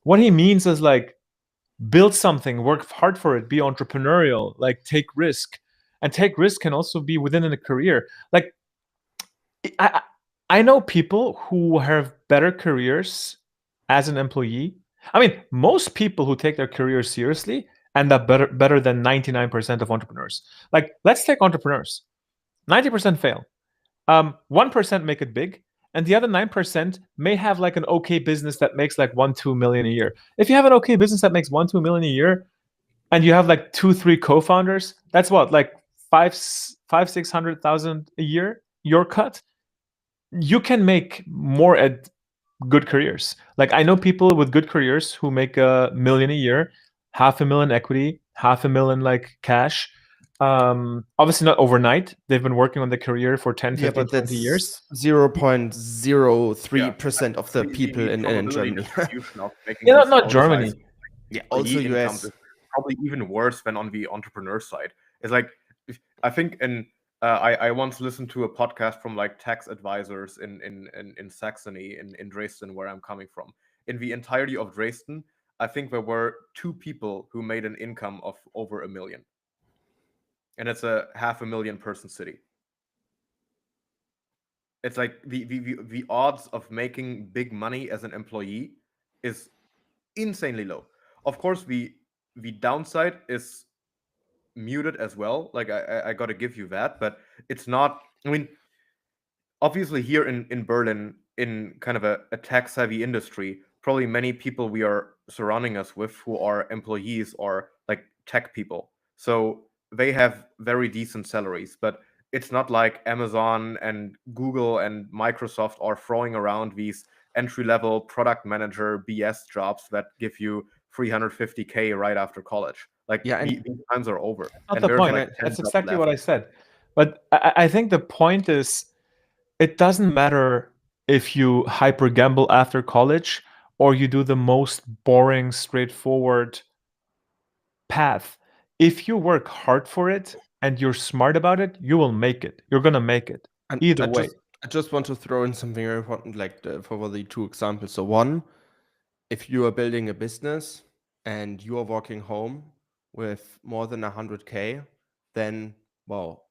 What he means is like build something, work hard for it, be entrepreneurial, like take risk. And take risk can also be within a career. Like I I know people who have better careers as an employee. I mean, most people who take their career seriously end up better than 99% of entrepreneurs. Like, let's take entrepreneurs. 90% fail. 1% make it big, and the other 9% may have like an okay business that makes like 1-2 million a year. If you have an okay business that makes 1-2 million a year, and you have like 2-3 co-founders, that's what, like 500,000-600,000 a year. Your cut, you can make more at good careers. Like I know people with good careers who make 1 million a year, 500,000 equity, 500,000 like cash. Obviously not overnight. They've been working on the career for 10, Yeah, 15, but 20 years. that's 0.03% of the The, people the in probability Germany. distribution of making Yeah, these not outsized Germany. employee Also incomes is US. probably even worse than on the entrepreneur side. It's like I think I once listened to a podcast from like tax advisors in Saxony in Dresden, where I'm coming from. In the entirety of Dresden, I think there were 2 people who made an income of over 1 million, and it's a 500,000 person city. It's like the odds of making big money as an employee is insanely low. Of course, the downside is muted as well. Like I got to give you that, but it's not. I mean, obviously here in Berlin, in kind of a tech-savvy industry, probably many people we are surrounding us with who are employees are like tech people. So they have very decent salaries, but it's not like Amazon and Google and Microsoft are throwing around these entry-level product manager BS jobs that give you 350K right after college. Like Yeah, and these times are over, Not and the there's point. like 10 That's jobs exactly what left. I said. But I think the point is, it doesn't matter if you hyper gamble after college or you do the most boring, straightforward path. If you work hard for it and you're smart about it, you will make it. You're gonna make it And either way. I just want to throw in something very important, like for the two examples. So one, if you are building a business and you are walking home with more than 100K, then, well,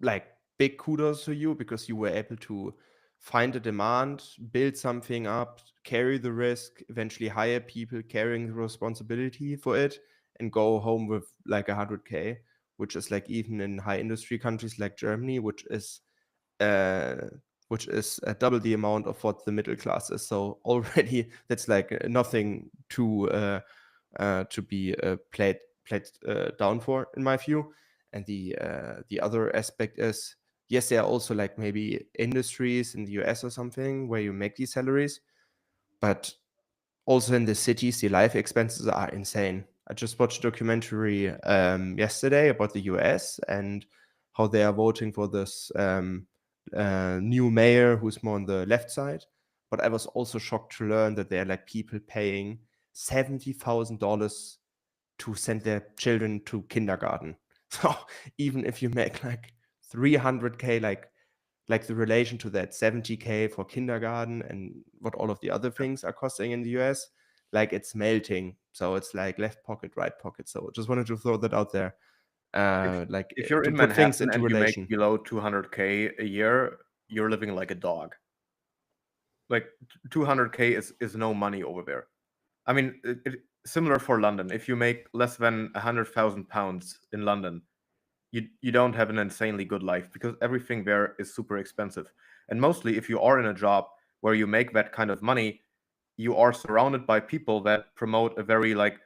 like big kudos to you, because you were able to find a demand, build something up, carry the risk, eventually hire people carrying the responsibility for it, and go home with like 100K, which is like, even in high industry countries like Germany, which is double the amount of what the middle class is. So already that's like nothing to be played down for, in my view. And the other aspect is, yes, there are also like maybe industries in the US or something where you make these salaries, but also in the cities, the life expenses are insane. I just watched a documentary yesterday about the US and how they are voting for this new mayor who's more on the left side. But I was also shocked to learn that there are like people paying $70,000 to send their children to kindergarten. So even if you make like 300K, like the relation to that 70K for kindergarten and what all of the other things are costing in the US, like it's melting. So it's like left pocket, right pocket. So just wanted to throw that out there. If you're To in put things Manhattan into and you relation. make below 200K a year, you're living like a dog. Like 200K is no money over there. I mean, similar for London. If you make less than 100,000 pounds in London, you don't have an insanely good life because everything there is super expensive. And mostly, if you are in a job where you make that kind of money, you are surrounded by people that promote a very like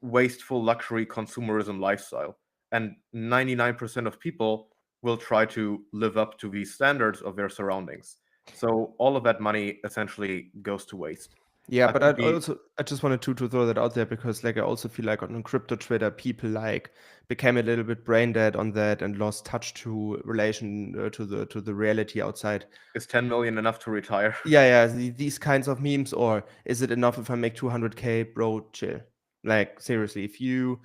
wasteful luxury consumerism lifestyle. And 99% of people will try to live up to these standards of their surroundings. So all of that money essentially goes to waste. Yeah, I but think I just wanted to throw that out there, because like I also feel like on crypto Twitter, people like became a little bit brain dead on that and lost touch to relation to the reality outside. is 10 million enough to retire? Yeah, these kinds of memes, or is it enough if I make 200K, bro? Chill. Like seriously, if you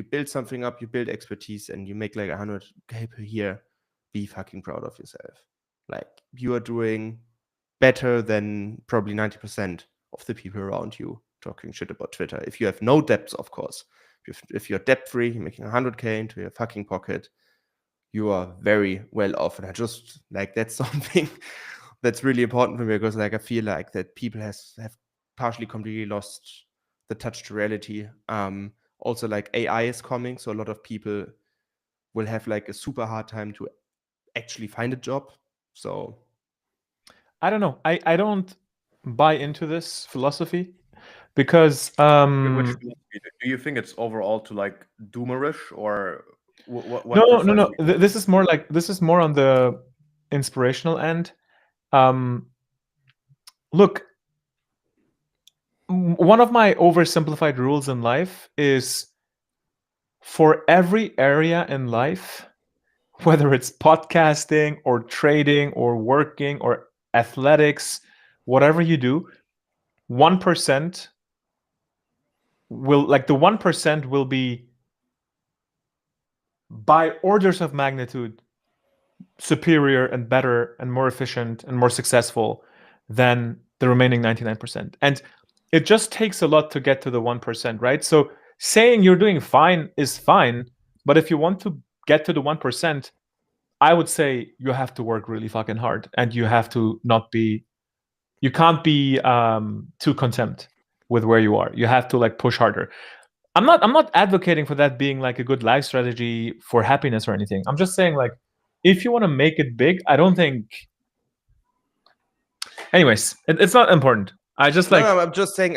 build something up, you build expertise, and you make like 100K per year, be fucking proud of yourself. Like you are doing better than probably 90% of the people around you talking shit about Twitter. If you have no debts, of course. If you're debt free, you're making 100K into your fucking pocket, you are very well off. And I just like, that's something that's really important for me, because like I feel like that people have partially completely lost the touch to reality. Also like AI is coming, so a lot of people will have like a super hard time to actually find a job. So I don't know. I don't buy into this philosophy because Which do you think it's overall to like doomerish, or what no. precisely? This is more on the inspirational end. Look, one of my oversimplified rules in life is, for every area in life, whether it's podcasting or trading or working or athletics, whatever you do, 1% will, like, the 1% will be by orders of magnitude superior and better and more efficient and more successful than the remaining 99%. And it just takes a lot to get to the 1%, right? So saying you're doing fine is fine, but if you want to get to the 1%, I would say you have to work really fucking hard, and you have to not be, you can't be too content. with where you are. You have to like push harder. I'm not advocating for that being like a good life strategy for happiness or anything. I'm just saying like if you want to make it big, I don't think. Anyways, it's not important. I just like No, I'm just saying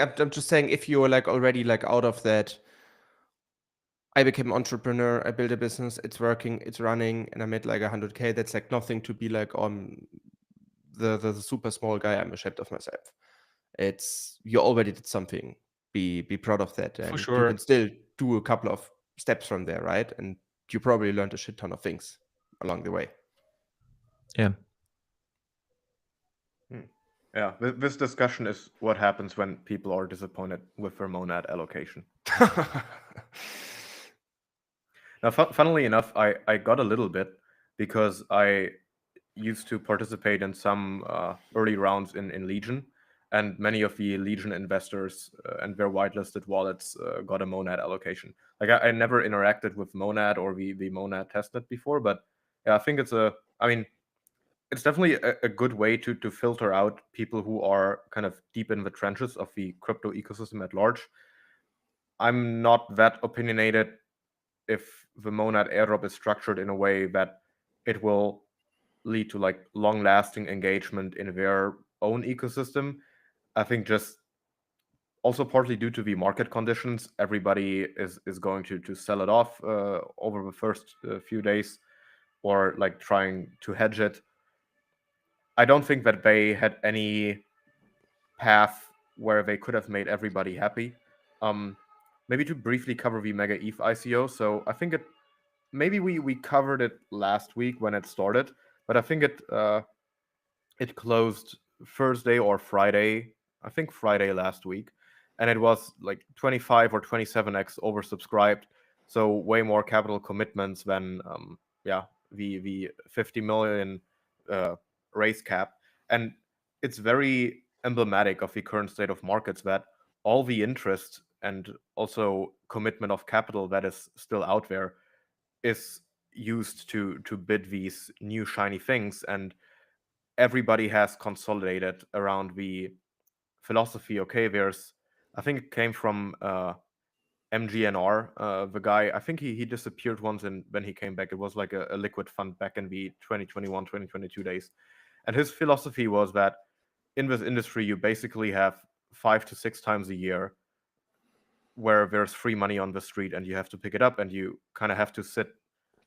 if you're like already like out of that, I became an entrepreneur, I built a business, it's working, it's running, and I made like 100K. That's like nothing to be like on the super small guy. I'm ashamed of myself. It's you already did something. Be proud of that, and you sure. can still do a couple of steps from there, right? And you probably learned a shit ton of things along the way. Yeah. Yeah, this discussion is what happens when people are disappointed with their monad allocation. Now, funnily enough, I got a little bit because I used to participate in some early rounds in Legion, and many of the Legion investors and their whitelisted wallets got a monad allocation. Like I never interacted with monad or the monad testnet before, but yeah, I think it's it's definitely a good way to filter out people who are kind of deep in the trenches of the crypto ecosystem at large. I'm not that opinionated if the monad airdrop is structured in a way that it will lead to like long-lasting engagement in their own ecosystem. I think just also partly due to the market conditions, everybody is going to sell it off over the first few days or like trying to hedge it. I don't think that they had any path where they could have made everybody happy. Maybe to briefly cover the Mega ETH ICO. So I think maybe we covered it last week when it started, but I think it closed Thursday or Friday. I think Friday last week, and it was like 25 or 27x oversubscribed. So way more capital commitments than the 50 million raise cap, and it's very emblematic of the current state of markets that all the interest and also commitment of capital that is still out there is used to bid these new shiny things, and everybody has consolidated around the philosophy. Okay, I think it came from MGNR, the guy. I think he disappeared once, and when he came back, it was like a liquid fund back in the 2021, 2022 days. And his philosophy was that in this industry, you basically have 5 to 6 times a year where there's free money on the street and you have to pick it up, and you kind of have to sit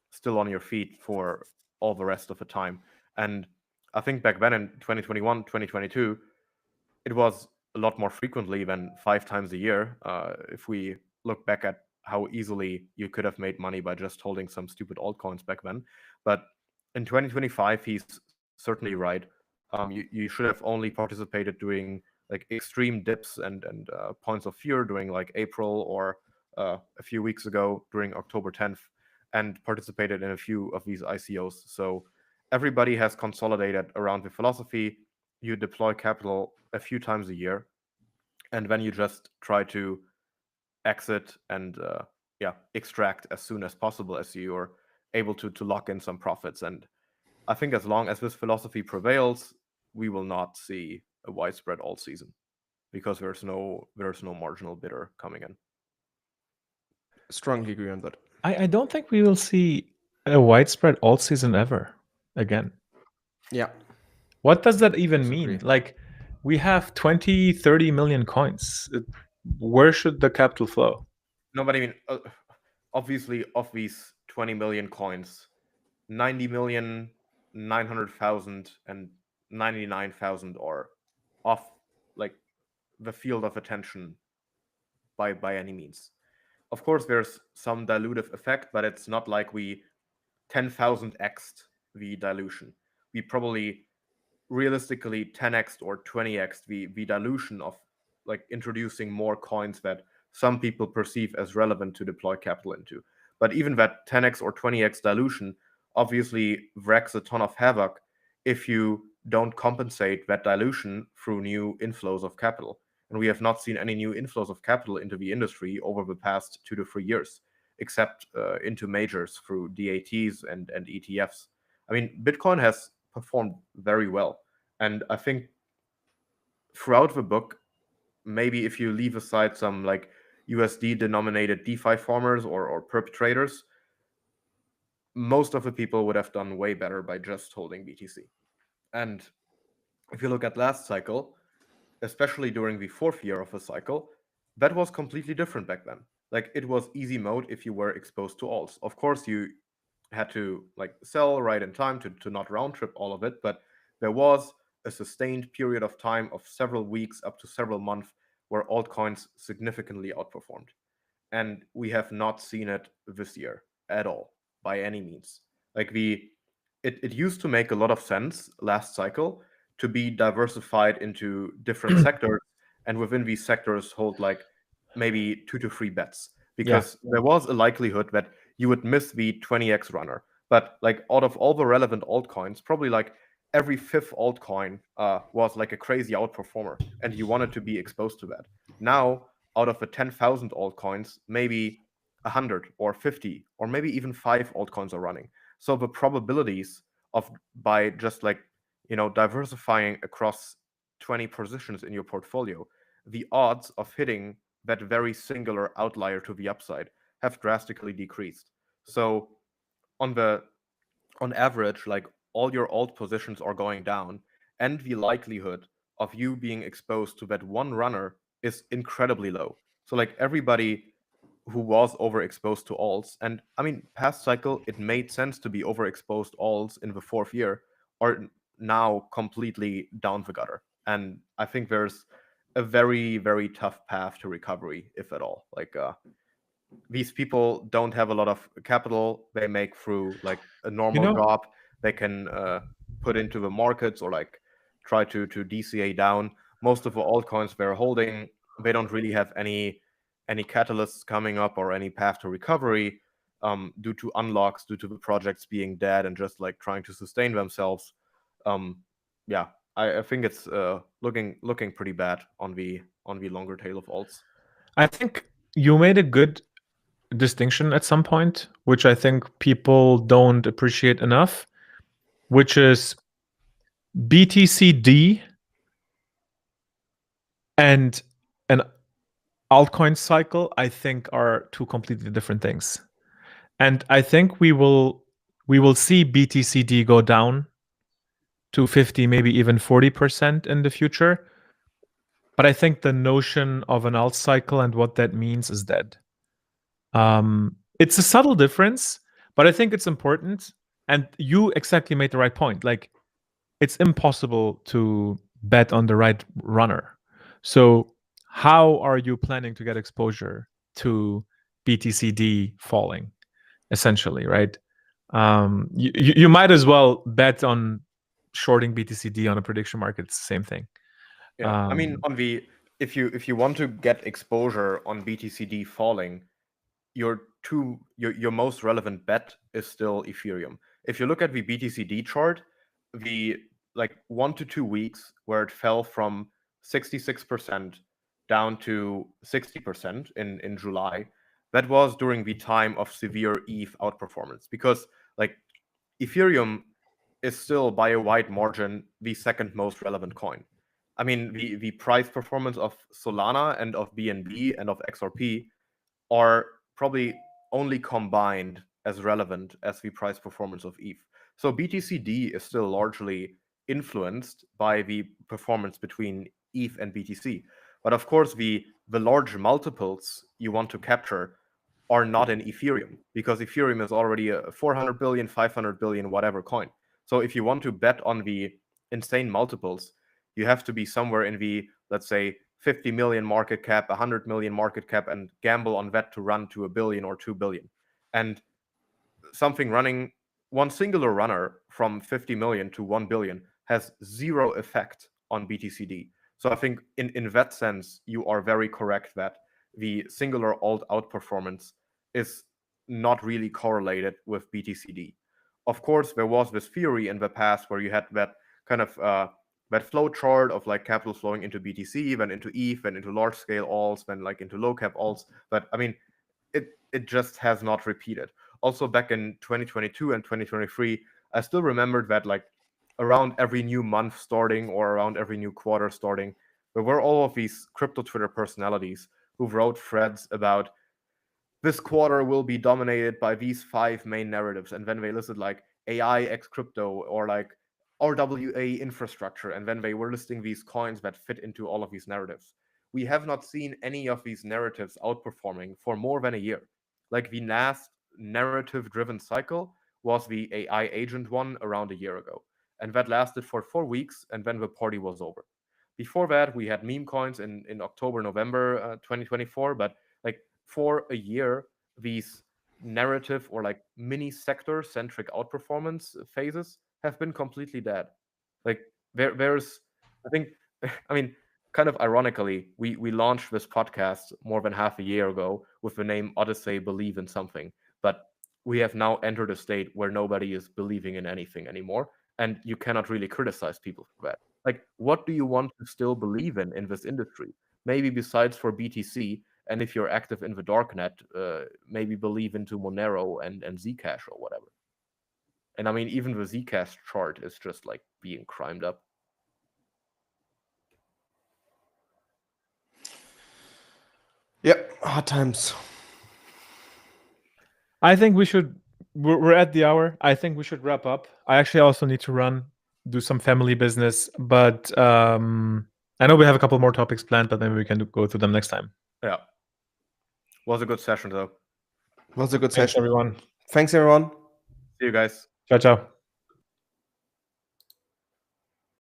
still on your feet for all the rest of the time. And I think back then in 2021, 2022, it was a lot more frequently than 5 times a year. If we look back at how easily you could have made money by just holding some stupid altcoins back then. But in 2025, he's certainly right. You should have only participated doing like extreme dips and points of fear during like April or a few weeks ago during October 10th, and participated in a few of these ICOs. So everybody has consolidated around the philosophy. You deploy capital a few times a year, and then you just try to exit and extract as soon as possible as you are able to lock in some profits. And I think as long as this philosophy prevails, we will not see a widespread alt season because there's no marginal bidder coming in. Strongly agree on that. I don't think we will see a widespread alt season ever again. Yeah. What does that even Disagree. mean? Like, we have 20, 30 million coins. Where should the capital flow? No, but I mean, obviously, of these 20 million coins, 90 million, 900,000, and 99,000 are off like the field of attention by any means. Of course, there's some dilutive effect, but it's not like we 10,000x'd the dilution. We probably realistically 10x or 20x the dilution of like introducing more coins that some people perceive as relevant to deploy capital into. But even that 10x or 20x dilution obviously wreaks a ton of havoc if you don't compensate that dilution through new inflows of capital. And we have not seen any new inflows of capital into the industry over the past 2 to 3 years, except into majors through DATs and ETFs. I mean, Bitcoin has performed very well. And I think throughout the book, maybe if you leave aside some like USD denominated DeFi farmers or perpetrators, most of the people would have done way better by just holding BTC. And if you look at last cycle, especially during the 4th year of the cycle, that was completely different back then. Like, it was easy mode if you were exposed to alts. Of course, you had to like sell right in time to not round trip all of it, but there was a sustained period of time of several weeks up to several months where altcoins significantly outperformed. And we have not seen it this year at all by any means. Like, it used to make a lot of sense last cycle to be diversified into different sectors, and within these sectors hold like maybe 2 to 3 bets, because there was a likelihood that you would miss the 20x runner. But like, out of all the relevant altcoins, probably like every 5th altcoin was like a crazy outperformer, and you wanted to be exposed to that. Now, out of the 10,000 altcoins, maybe 100 or 50 or maybe even 5 altcoins are running. So the probabilities of, by just like, diversifying across 20 positions in your portfolio, the odds of hitting that very singular outlier to the upside have drastically decreased. So on average, like, all your alt positions are going down, and the likelihood of you being exposed to that one runner is incredibly low. So like, everybody who was overexposed to alts, and I mean, past cycle, it made sense to be overexposed alts in the 4th year, are now completely down the gutter. And I think there's a very, very tough path to recovery, if at all. Like, these people don't have a lot of capital they make through like a normal job they can put into the markets, or like try to DCA down. Most of the altcoins they're holding, they don't really have any catalysts coming up or any path to recovery, due to unlocks, due to the projects being dead and just like trying to sustain themselves. Yeah, I think it's looking pretty bad on the longer tail of alts. I think you made a good distinction at some point, which I think people don't appreciate enough, which is BTCD and an altcoin cycle, I think, are two completely different things. And I think we will see BTCD go down to 50, maybe even 40% in the future. But I think the notion of an alt cycle and what that means is dead. It's a subtle difference, but I think it's important. And you exactly made the right point. Like, it's impossible to bet on the right runner. So how are you planning to get exposure to BTCD falling, essentially, right? You might as well bet on shorting BTCD on a prediction market. It's the same thing. Yeah, I mean, if you want to get exposure on BTCD falling, your most relevant bet is still Ethereum. If you look at the BTCD chart, the like 1 to 2 weeks where it fell from 66% down to 60% in July, that was during the time of severe ETH outperformance, because like, Ethereum is still by a wide margin the second most relevant coin. I mean, the price performance of Solana and of BNB and of XRP are probably only combined as relevant as the price performance of ETH. So BTCD is still largely influenced by the performance between ETH and BTC. But of course, the large multiples you want to capture are not in Ethereum, because Ethereum is already a 400 billion, 500 billion, whatever coin. So if you want to bet on the insane multiples, you have to be somewhere in the, let's say, 50 million market cap, 100 million market cap, and gamble on that to run to 1 billion or 2 billion. And something running one singular runner from 50 million to 1 billion has zero effect on BTCD. So I think in that sense, you are very correct that the singular alt outperformance is not really correlated with BTCD. Of course, there was this theory in the past where you had that kind of that flow chart of like capital flowing into BTC, then into ETH, then into large scale alts, then like into low cap alts. But I mean, it just has not repeated. Also, back in 2022 and 2023, I still remembered that like around every new month starting or around every new quarter starting, There were all of these crypto Twitter personalities who wrote threads about this quarter will be dominated by these 5 main narratives, and then they listed like AI x crypto or like RWA infrastructure, and then they were listing these coins that fit into all of these narratives. We have not seen any of these narratives outperforming for more than a year. Like the last narrative-driven cycle was the AI agent one around a year ago, and that lasted for 4 weeks, and then the party was over. Before that, we had meme coins in October, November 2024, but like for a year, these narrative or like mini sector centric outperformance phases have been completely dead. Like there's, I think, I mean, kind of ironically, we launched this podcast more than half a year ago with the name Odyssey Believe in Something, but we have now entered a state where nobody is believing in anything anymore, and you cannot really criticize people for that. Like, what do you want to still believe in this industry? Maybe besides for BTC, and if you're active in the darknet, maybe believe into Monero and Zcash or whatever. And I mean, even the Zcash chart is just like being crimed up. Yep, hard times. I think we should. We're at the hour. I think we should wrap up. I actually also need to run, do some family business, but I know we have a couple more topics planned, but maybe we can go through them next time. Yeah, was a good session though. Was a good Thanks, session. everyone. Thanks, everyone. See you guys. Ciao, ciao.